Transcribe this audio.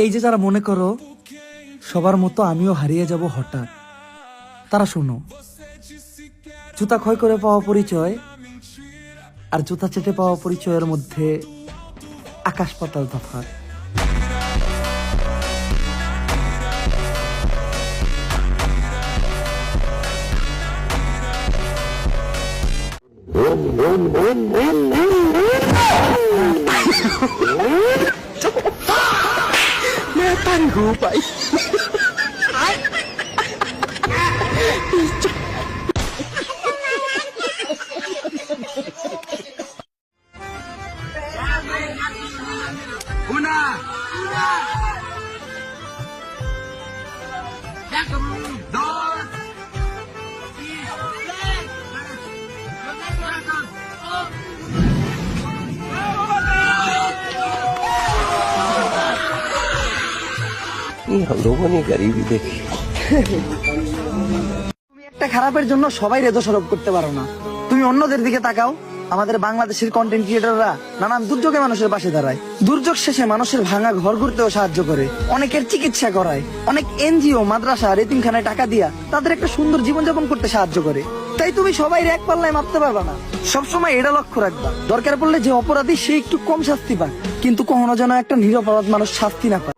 এই যে যারা মনে করো সবার মতো আমিও হারিয়ে যাব হঠাৎ, তারা শোনো, জুতা ক্ষয় করে পাওয়া পরিচয় আর জুতা চেটে পাওয়া পরিচয়ের মধ্যে আকাশ পাতাল তফাৎ। हम लोगों ने गरीबी देखी। তুমি একটা খারাপের জন্য সবাই দোষারোপ করতে পারো না। তুমি অন্যদের দিকে তাকাও, আমাদের বাংলাদেশের কন্টেন্ট ক্রিয়েটররা নানান দুর্যোগে মানুষের পাশে দাঁড়ায়, দুর্যোগ শেষে মানুষের ভাঙা ঘর ঘুরতেও সাহায্য করে, অনেকের চিকিৎসা করায়, অনেক এনজিও মাদ্রাসা এতিমখানায় টাকা দিয়া তাদের একটা সুন্দর জীবনযাপন করতে সাহায্য করে। তাই তুমি সবাই এক পাল্লায় মাপতে পারবা না। সবসময় এটা লক্ষ্য রাখবা, দরকার পড়লে যে অপরাধী সে একটু কম শাস্তি পায়, কিন্তু কখনো যেন একটা নিরপরাধ মানুষ শাস্তি না পায়।